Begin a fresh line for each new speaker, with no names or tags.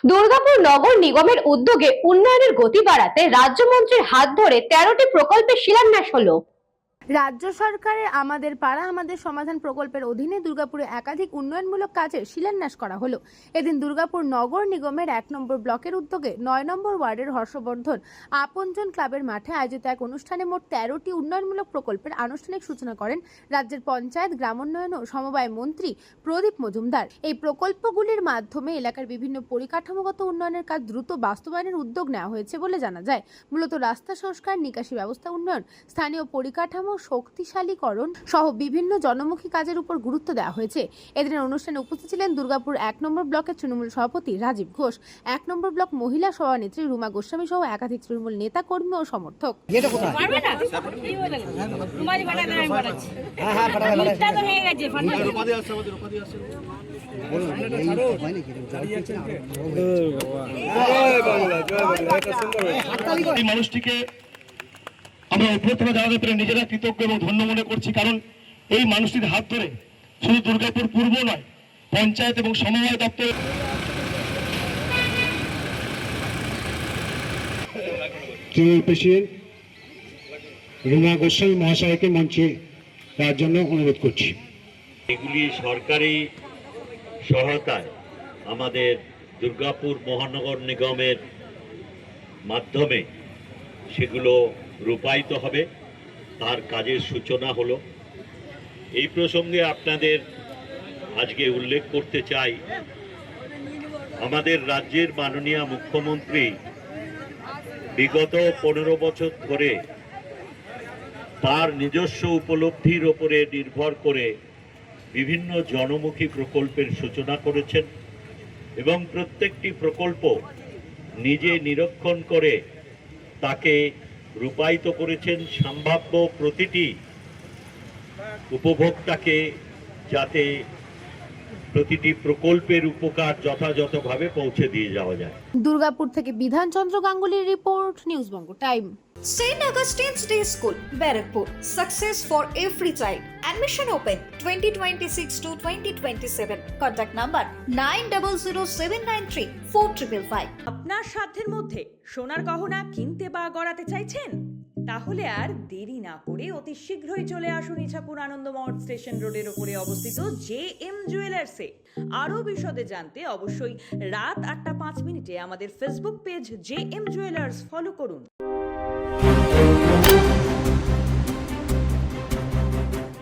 দুর্গাপুর নগর নিগমের উদ্যোগে উন্নয়নের গতি বাড়াতে রাজ্যমন্ত্রীর হাত ধরে 13টি প্রকল্পের শিলান্যাস হলো।
রাজ্য সরকারের আমাদের পাড়া আমাদের সমাধান প্রকল্পের অধীনে দুর্গাপুরে একাধিক উন্নয়নমূলক কাজের শিলান্যাস করা হলো। এদিন দুর্গাপুর নগর নিগমের 1 নম্বর ব্লকের উদ্যোগে 9 নম্বর ওয়ার্ডের হর্ষবর্ধন আপনজন ক্লাবের মাঠে আয়োজিত এক অনুষ্ঠানে মোট 13টি উন্নয়নমূলক প্রকল্পের আনুষ্ঠানিক সূচনা করেন রাজ্যের পঞ্চায়েত গ্রামোন্নয়ন ও সমবায় মন্ত্রী প্রদীপ মজুমদার। এই প্রকল্পগুলির মাধ্যমে এলাকার বিভিন্ন পরিকাঠামোগত উন্নয়নের কাজ দ্রুত বাস্তবায়নের উদ্যোগ নেওয়া হয়েছে বলে জানা যায়। মূলত রাস্তা সংস্কার, নিকাশি ব্যবস্থা উন্নয়ন, স্থানীয় পরিকাঠামো শক্তিশালীকরণ সহ বিভিন্ন জনমুখী কাজের উপর গুরুত্ব দেওয়া হয়েছে। এদিনের অনুষ্ঠানে উপস্থিত ছিলেন দুর্গাপুর 1 নম্বর ব্লকের তৃণমূল সভাপতি রাজীব ঘোষ, 1 নম্বর ব্লক মহিলা সভানেত্রী রুমা গোস্বামী সহ একাধিক তৃণমূল নেতা, কর্মী ও সমর্থক।
মানুষটিকে আমরা প্রথমে জানাতে পেরে নিজেরা কৃতজ্ঞ এবং ধন্য মনে করছি, কারণ এই মানুষটির হাত ধরে শুধু দুর্গাপুর পূর্ব নয়, পঞ্চায়েত এবং সমবায় দপ্তর
প্রেসিডেন্ট রুমা গোস্বামী মহাশয়কে মঞ্চে তার জন্য অনুরোধ করছি।
এগুলি সরকারি সহায়তায় আমাদের দুর্গাপুর মহানগর নিগমের মাধ্যমে সেগুলো রূপায়িত হবে, তার কাজের সূচনা হলো। এই প্রসঙ্গে আপনাদের আজকে উল্লেখ করতে চাই, আমাদের রাজ্যের মাননীয় মুখ্যমন্ত্রী বিগত 15 বছর ধরে তার নিজস্ব উপলব্ধির ওপরে নির্ভর করে বিভিন্ন জনমুখী প্রকল্পের সূচনা করেছেন এবং প্রত্যেকটি প্রকল্প নিজে নিরীক্ষণ করে তাকে রূপায়িত করেছেন সম্ভাব্য প্রতিটি উপভোক্তাকে, যাতে প্রতিটি প্রকল্পের উপকার যথাযথভাবে পৌঁছে দিয়ে যাওয়া যায়।
দুর্গাপুর থেকে Bidhanchandra গাঙ্গুলির report, news Banga time.
St. Augustine's Day School, Barrackpur. Success for every child. Admission open 2026 to 2027. Contact number 9007934555.
আপনার সাধ্যের মধ্যে সোনার গহনা কিনতে বা গড়াতে চাইছেন? তাহলে আর দেরি না করে অতি শীঘ্রই চলে আসুন ইছাপুর আনন্দমঠ স্টেশন রোডের উপরে অবস্থিত JM জুয়েলার্সে। আরও বিশদে জানতে অবশ্যই রাত 8টা 5 মিনিটে আমাদের Facebook page JM jewellers follow করুন।